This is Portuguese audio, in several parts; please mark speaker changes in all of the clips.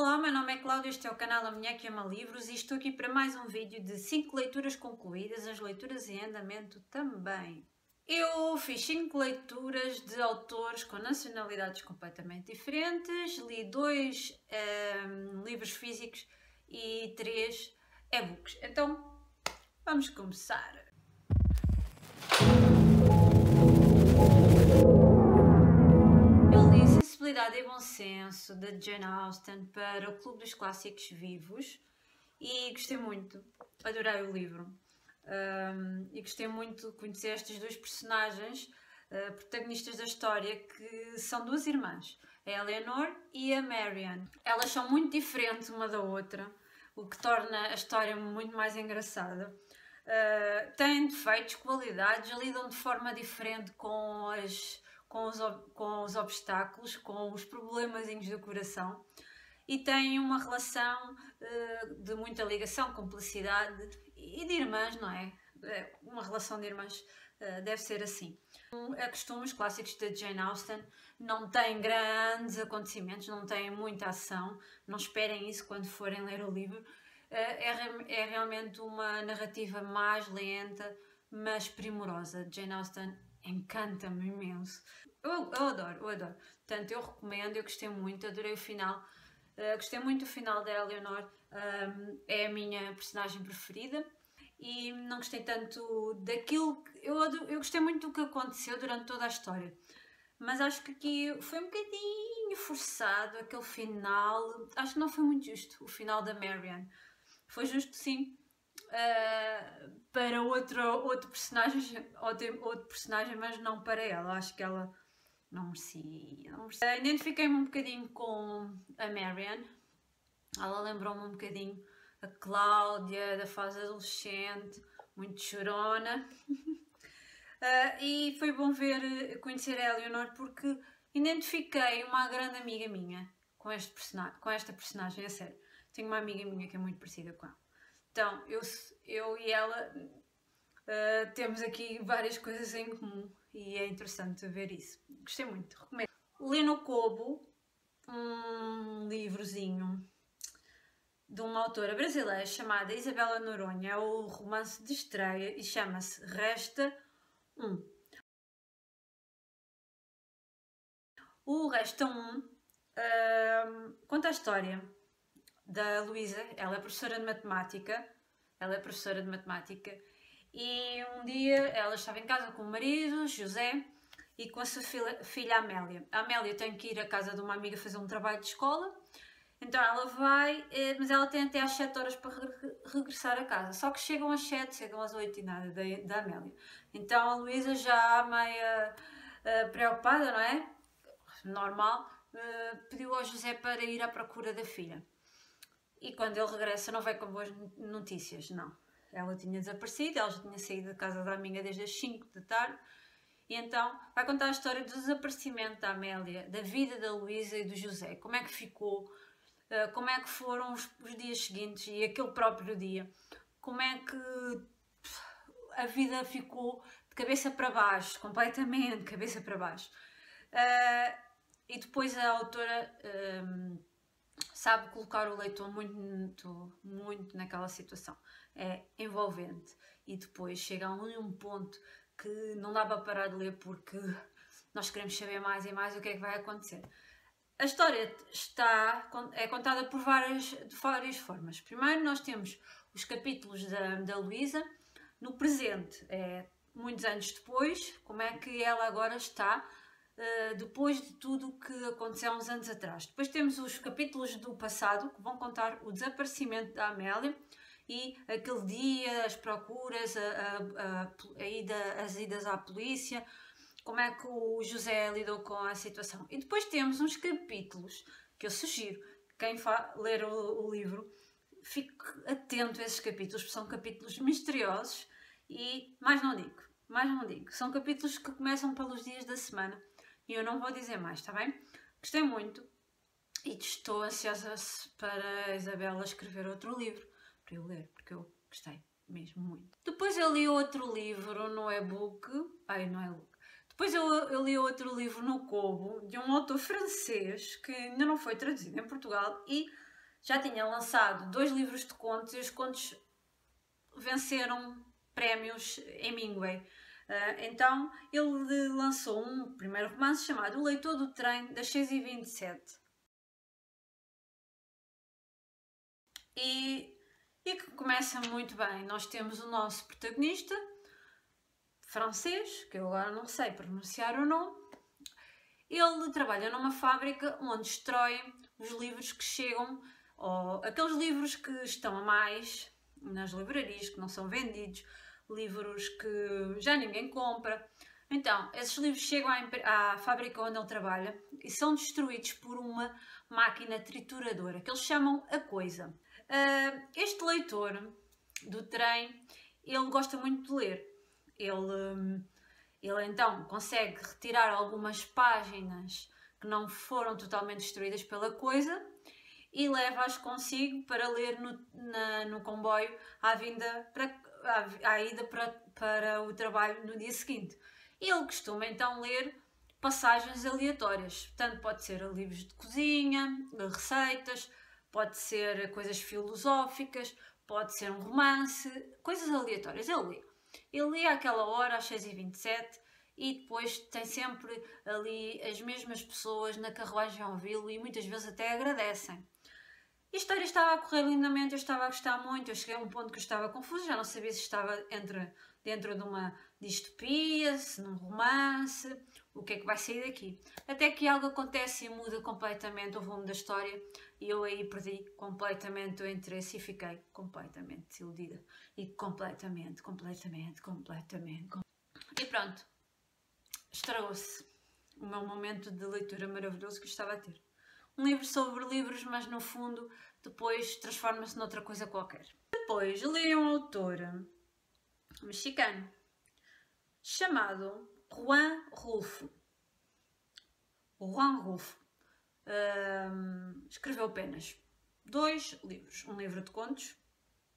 Speaker 1: Olá, meu nome é Cláudia, este é o canal A Mulher que Ama Livros e estou aqui para mais um vídeo de 5 leituras concluídas, as leituras em andamento também. Eu fiz 5 leituras de autores com nacionalidades completamente diferentes, li 2 livros físicos e 3 e-books. Então, vamos começar. Eu li Sensibilidade e Bom Senso, de Jane Austen, para o Clube dos Clássicos Vivos e gostei muito, adorei o livro. E gostei muito de conhecer estas duas personagens, protagonistas da história, que são duas irmãs, a Eleanor e a Marianne. Elas são muito diferentes uma da outra, o que torna a história muito mais engraçada. Têm defeitos, qualidades, lidam de forma diferente com os obstáculos, com os problemazinhos do coração, e têm uma relação de muita ligação, cumplicidade e de irmãs, não é? Uma relação de irmãs deve ser assim. É costume, os clássicos de Jane Austen não têm grandes acontecimentos, não têm muita ação, não esperem isso quando forem ler o livro. É realmente uma narrativa mais lenta, mas primorosa. Jane Austen encanta-me imenso. Eu adoro. Portanto, eu recomendo, eu gostei muito, adorei o final. Gostei muito do final da Eleanor, é a minha personagem preferida. E não gostei tanto daquilo que... Eu gostei muito do que aconteceu durante toda a história. Mas acho que aqui foi um bocadinho forçado, aquele final. Acho que não foi muito justo, o final da Marianne. Foi justo, sim, para outro personagem, mas não para ela. Acho que ela não merecia. Identifiquei-me um bocadinho com a Marianne. Ela lembrou-me um bocadinho a Cláudia, da fase adolescente, muito chorona. E foi bom conhecer a Eleanor, porque identifiquei uma grande amiga minha com esta personagem, a sério. Tenho uma amiga minha que é muito parecida com ela. Então, eu e ela temos aqui várias coisas em comum e é interessante ver isso. Gostei muito, recomendo. Li no Kobo um livrozinho de uma autora brasileira chamada Isabela Noronha. É o romance de estreia e chama-se Resta 1. O Resta 1 conta a história da Luísa. Ela é professora de matemática. E um dia ela estava em casa com o marido, José, e com a sua filha Amélia. A Amélia tem que ir à casa de uma amiga fazer um trabalho de escola. Então ela vai, mas ela tem até às 7 horas para regressar a casa. Só que chegam às 7, chegam às 8 e nada da Amélia. Então a Luísa, já meia preocupada, não é? Normal, pediu ao José para ir à procura da filha. E quando ele regressa não vai com boas notícias, não. Ela tinha desaparecido, ela já tinha saído da casa da amiga desde as 5 da tarde. E então vai contar a história do desaparecimento da Amélia, da vida da Luísa e do José. Como é que ficou, como é que foram os dias seguintes e aquele próprio dia. Como é que a vida ficou de cabeça para baixo, completamente de cabeça para baixo. E depois a autora sabe colocar o leitor muito naquela situação. É envolvente. E depois chega a um ponto que não dá para parar de ler, porque nós queremos saber mais e mais o que é que vai acontecer. A história é contada de várias formas. Primeiro nós temos os capítulos da Luísa no presente, muitos anos depois, como é que ela agora está, depois de tudo o que aconteceu há uns anos atrás. Depois temos os capítulos do passado, que vão contar o desaparecimento da Amélia e aquele dia, as procuras, as idas à polícia, como é que o José lidou com a situação. E depois temos uns capítulos que eu sugiro que quem ler o livro fique atento a esses capítulos, porque são capítulos misteriosos e mais não digo. São capítulos que começam pelos dias da semana e eu não vou dizer mais, está bem? Gostei muito e estou ansiosa para a Isabela escrever outro livro para eu ler, porque eu gostei mesmo muito. Depois eu li outro livro no e-book, depois eu li outro livro no Kobo, de um autor francês que ainda não foi traduzido em Portugal e já tinha lançado 2 livros de contos e os contos venceram prémios em Hemingway. Então ele lançou um primeiro romance chamado O Leitor do Trem, das 6h27. E que começa muito bem. Nós temos o nosso protagonista, francês, que eu agora não sei pronunciar o nome. Ele trabalha numa fábrica onde destrói os livros que chegam, ou aqueles livros que estão a mais nas livrarias, que não são vendidos, livros que já ninguém compra. Então, esses livros chegam à fábrica onde ele trabalha e são destruídos por uma máquina trituradora, que eles chamam a Coisa. Este leitor do trem, ele gosta muito de ler. Ele então consegue retirar algumas páginas que não foram totalmente destruídas pela Coisa e leva-as consigo para ler no comboio à ida para o trabalho no dia seguinte. Ele costuma então ler passagens aleatórias, tanto pode ser livros de cozinha, receitas, pode ser coisas filosóficas, pode ser um romance, coisas aleatórias. Ele lê àquela hora, às 6h27, e depois tem sempre ali as mesmas pessoas na carruagem a ouvi-lo e muitas vezes até agradecem. E a história estava a correr lindamente, eu estava a gostar muito, eu cheguei a um ponto que eu estava confusa, já não sabia se estava dentro de uma distopia, se num romance, o que é que vai sair daqui. Até que algo acontece e muda completamente o rumo da história e eu aí perdi completamente o interesse e fiquei completamente desiludida. E completamente. E pronto, estragou-se o meu momento de leitura maravilhoso que eu estava a ter. Um livro sobre livros, mas no fundo depois transforma-se noutra coisa qualquer. Depois li um autor mexicano chamado Juan Rulfo. O Juan Rulfo escreveu apenas 2 livros. Um livro de contos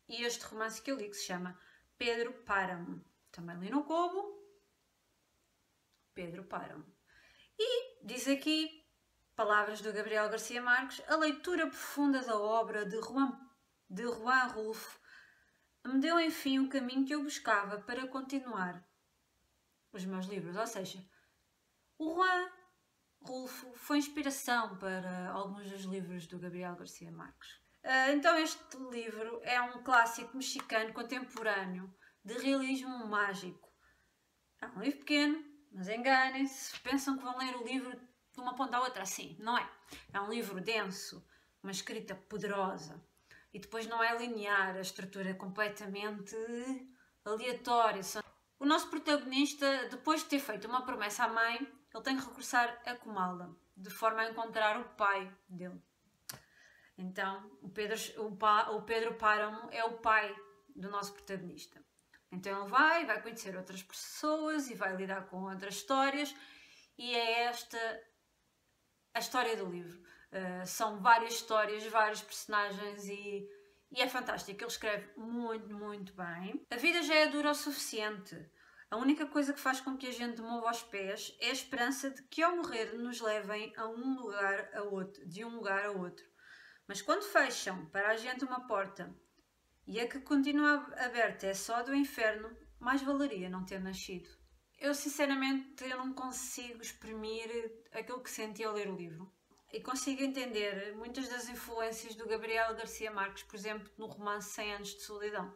Speaker 1: e este romance que eu li que se chama Pedro Páramo. Também li no Kobo. Pedro Páramo. E diz aqui, palavras do Gabriel Garcia Marques, a leitura profunda da obra de Juan Rulfo me deu enfim o caminho que eu buscava para continuar os meus livros. Ou seja, o Juan Rulfo foi inspiração para alguns dos livros do Gabriel Garcia Marques. Então este livro é um clássico mexicano contemporâneo de realismo mágico. É um livro pequeno, mas enganem-se, pensam que vão ler o livro de uma ponta à outra, assim, não é? É um livro denso, uma escrita poderosa e depois não é linear, a estrutura é completamente aleatória. O nosso protagonista, depois de ter feito uma promessa à mãe, ele tem que regressar a Comala, de forma a encontrar o pai dele. Então, o Pedro Páramo é o pai do nosso protagonista. Então ele vai conhecer outras pessoas e vai lidar com outras histórias e é esta a história do livro. São várias histórias, vários personagens e é fantástico. Ele escreve muito bem. A vida já é dura o suficiente. A única coisa que faz com que a gente mova os pés é a esperança de que ao morrer nos levem de um lugar a outro. Mas quando fecham para a gente uma porta e a que continua aberta é só do inferno, mais valeria não ter nascido. Eu sinceramente não consigo exprimir aquilo que senti ao ler o livro. E consigo entender muitas das influências do Gabriel Garcia Marques, por exemplo, no romance 100 anos de solidão.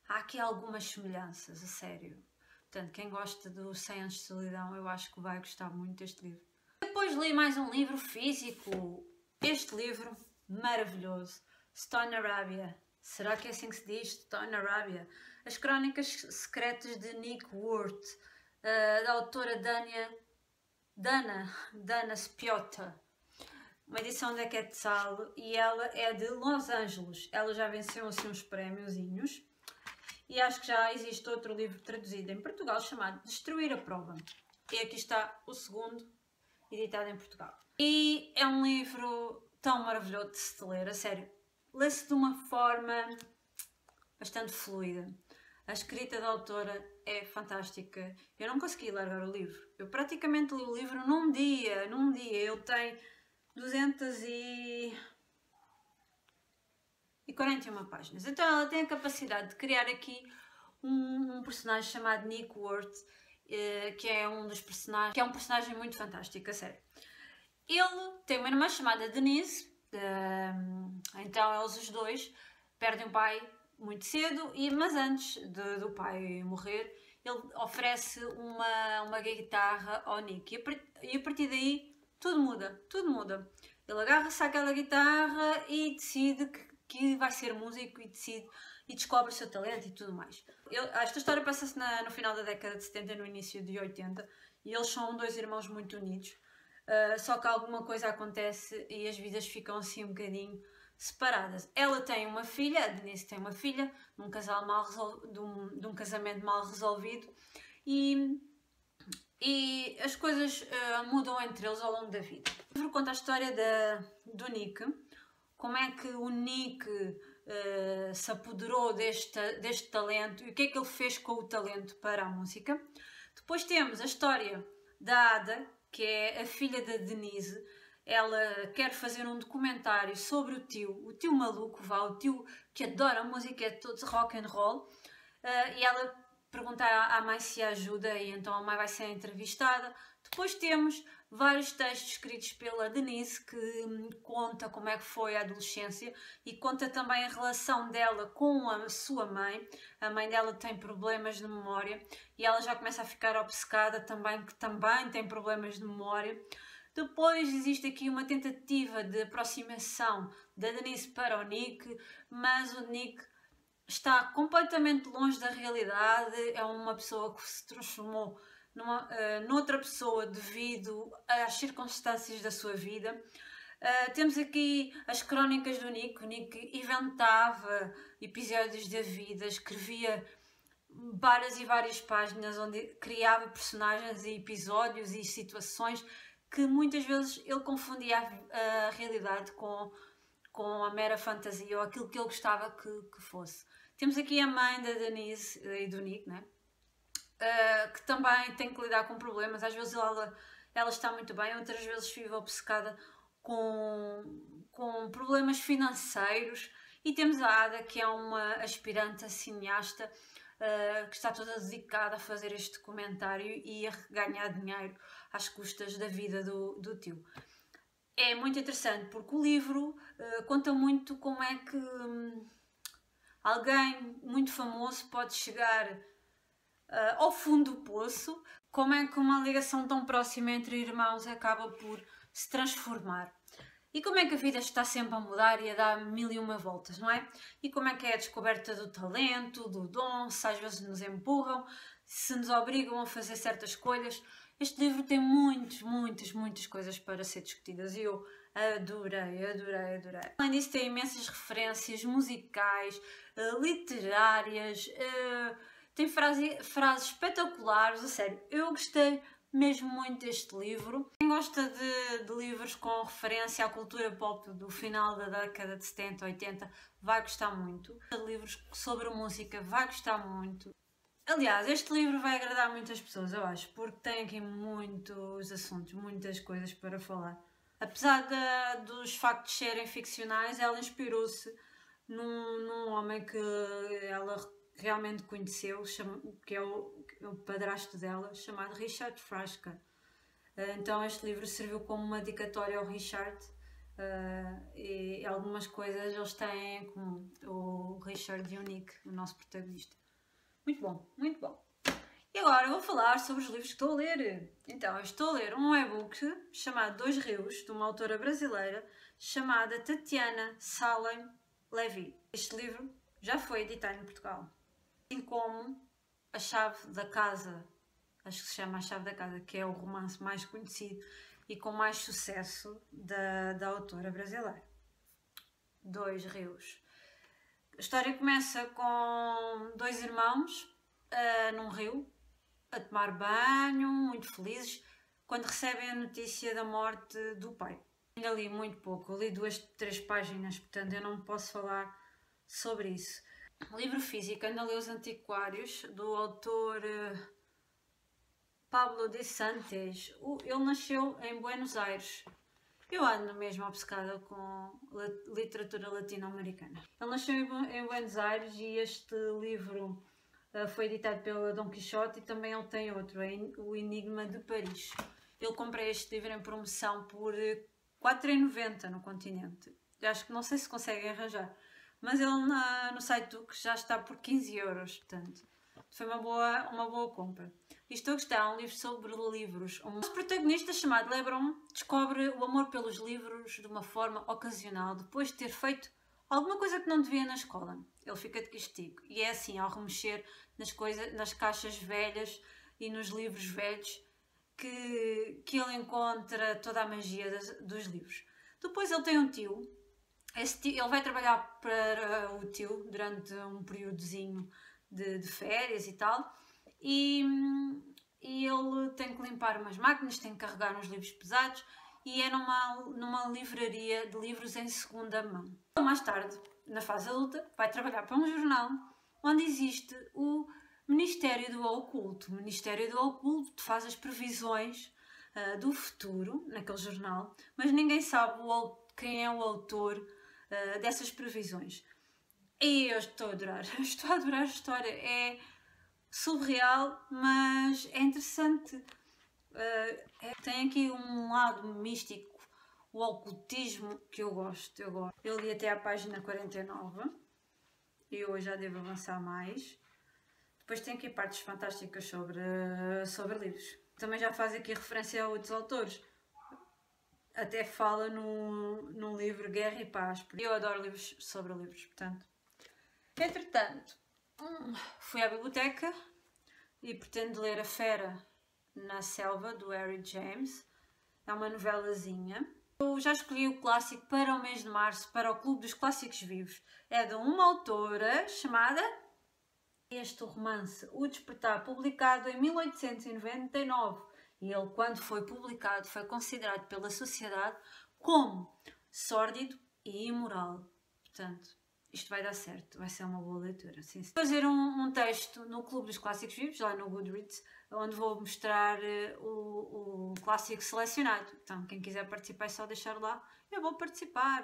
Speaker 1: Há aqui algumas semelhanças, a sério. Portanto, quem gosta do 100 anos de solidão, eu acho que vai gostar muito deste livro. Depois li mais um livro físico. Este livro, maravilhoso. Stone Arabia. Será que é assim que se diz? Stone Arabia. As Crónicas Secretas de Nick Worth, da autora Dana Spiotta. Uma edição da Quetzal e ela é de Los Angeles. Ela já venceu assim uns prémiozinhos. E acho que já existe outro livro traduzido em Portugal chamado Destruir a Prova. E aqui está o segundo, editado em Portugal. E é um livro tão maravilhoso de se ler, a sério. Lê-se de uma forma bastante fluida. A escrita da autora é fantástica. Eu não consegui largar o livro. Eu praticamente li o livro num dia. Ele tem 200 e... 41 páginas. Então ela tem a capacidade de criar aqui um personagem chamado Nick Worth, que é um dos personagens, que é um personagem muito fantástico, a sério. Ele tem uma irmã chamada Denise, então eles os dois perdem o pai muito cedo, mas antes do pai morrer, ele oferece uma guitarra ao Nick e a partir daí tudo muda, tudo muda. Ele agarra-se àquela guitarra e decide que vai ser músico e descobre o seu talento e tudo mais. Esta história passa-se no final da década de 70 e no início de 80 e eles são dois irmãos muito unidos, só que alguma coisa acontece e as vidas ficam assim um bocadinho separadas. Ela tem uma filha, a Denise tem uma filha, de um casamento mal resolvido e as coisas mudam entre eles ao longo da vida. O livro conta a história do Nick, como é que o Nick se apoderou deste talento e o que é que ele fez com o talento para a música. Depois temos a história da Ada, que é a filha da Denise. Ela quer fazer um documentário sobre o tio maluco, o tio que adora música, é todo rock and roll, e ela pergunta à mãe se ajuda e então a mãe vai ser entrevistada. Depois temos vários textos escritos pela Denise que conta como é que foi a adolescência e conta também a relação dela com a sua mãe. A mãe dela tem problemas de memória e ela já começa a ficar obcecada também, que também tem problemas de memória. Depois existe aqui uma tentativa de aproximação da Denise para o Nick, mas o Nick está completamente longe da realidade, é uma pessoa que se transformou noutra pessoa devido às circunstâncias da sua vida. Temos aqui as crónicas do Nick. O Nick inventava episódios da vida, escrevia várias e várias páginas onde criava personagens e episódios e situações que muitas vezes ele confundia a realidade com a mera fantasia ou aquilo que ele gostava que fosse. Temos aqui a mãe da Denise e do Nick, né? Que também tem que lidar com problemas. Às vezes ela está muito bem, outras vezes vive obcecada com problemas financeiros. E temos a Ada, que é uma aspirante a cineasta, que está toda dedicada a fazer este documentário e a ganhar dinheiro às custas da vida do tio. É muito interessante porque o livro conta muito como é que alguém muito famoso pode chegar ao fundo do poço, como é que uma ligação tão próxima entre irmãos acaba por se transformar. E como é que a vida está sempre a mudar e a dar mil e uma voltas, não é? E como é que é a descoberta do talento, do dom, se às vezes nos empurram, se nos obrigam a fazer certas escolhas. Este livro tem muitas coisas para ser discutidas e eu adorei. Além disso, tem imensas referências musicais, literárias, tem frases espetaculares, a sério, eu gostei mesmo muito deste livro. Quem gosta de livros com referência à cultura pop do final da década de 70, 80 vai gostar muito. De livros sobre música vai gostar muito. Aliás, este livro vai agradar muitas pessoas, eu acho, porque tem aqui muitos assuntos, muitas coisas para falar. Apesar dos factos serem ficcionais, ela inspirou-se num homem que ela realmente conheceu, que é o padrasto dela, chamado Richard Frashka. Então este livro serviu como uma dedicatória ao Richard, e algumas coisas eles têm em comum, o Richard e o Nick, o nosso protagonista. Muito bom. E agora eu vou falar sobre os livros que estou a ler. Então, eu estou a ler um e-book chamado Dois Rios, de uma autora brasileira chamada Tatiana Salem Levy. Este livro já foi editado em Portugal. Assim como A Chave da Casa, acho que se chama A Chave da Casa, que é o romance mais conhecido e com mais sucesso da autora brasileira. Dois Rios. A história começa com dois irmãos num rio, a tomar banho, muito felizes, quando recebem a notícia da morte do pai. Ainda li muito pouco, eu li 2, 3 páginas, portanto eu não posso falar sobre isso. O livro físico, ainda li Os Antiquários, do autor Pablo de Santos. Ele nasceu em Buenos Aires Eu ando mesmo obcecada com literatura latino-americana. Ele nasceu em Buenos Aires e este livro foi editado pela Dom Quixote e também ele tem outro, O Enigma de Paris. Eu comprei este livro em promoção por 4,90 no Continente. Eu acho que não sei se conseguem arranjar, mas ele no site do que já está por 15 euros, portanto foi uma boa compra. E estou a gostar, é um livro sobre livros. Um protagonista chamado Lebron descobre o amor pelos livros de uma forma ocasional, depois de ter feito alguma coisa que não devia na escola. Ele fica de castigo. E é assim, ao remexer nas caixas velhas e nos livros velhos, que ele encontra toda a magia dos livros. Depois ele tem um tio. Ele vai trabalhar para o tio durante um períodozinho de férias e tal. E ele tem que limpar umas máquinas, tem que carregar uns livros pesados e é numa livraria de livros em segunda mão. Mais tarde, na fase adulta, vai trabalhar para um jornal onde existe o Ministério do Oculto. O Ministério do Oculto faz as previsões do futuro naquele jornal, mas ninguém sabe quem é o autor dessas previsões. E eu estou a adorar, estou a adorar a história. É surreal, mas é interessante. Tem aqui um lado místico, o ocultismo, que eu gosto. Eu li até à página 49 e hoje já devo avançar mais. Depois tem aqui partes fantásticas sobre livros. Também já faz aqui referência a outros autores. Até fala no livro Guerra e Paz. Eu adoro livros sobre livros, portanto. Entretanto, fui à biblioteca e pretendo ler A Fera na Selva, do Harry James. É uma novelazinha. Eu já escolhi o clássico para o mês de março, para o Clube dos Clássicos Vivos. É de uma autora chamada... Este romance, O Despertar, publicado em 1899. E ele, quando foi publicado, foi considerado pela sociedade como sórdido e imoral. Portanto, isto vai dar certo, vai ser uma boa leitura. Sim. Vou fazer um texto no Clube dos Clássicos Vivos, lá no Goodreads, onde vou mostrar o clássico selecionado. Então, quem quiser participar é só deixar lá. Eu vou participar.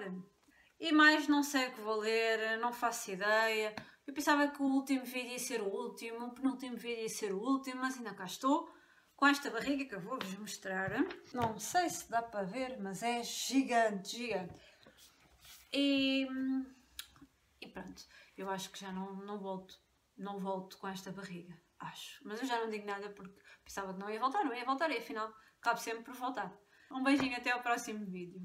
Speaker 1: E mais não sei o que vou ler, não faço ideia. Eu pensava que o último vídeo ia ser o último, o penúltimo vídeo ia ser o último, mas ainda cá estou com esta barriga que eu vou-vos mostrar. Não sei se dá para ver, mas é gigante, gigante. E pronto, eu acho que já não volto com esta barriga, acho. Mas eu já não digo nada porque pensava que não ia voltar, e afinal acabo sempre por voltar. Um beijinho, até ao próximo vídeo.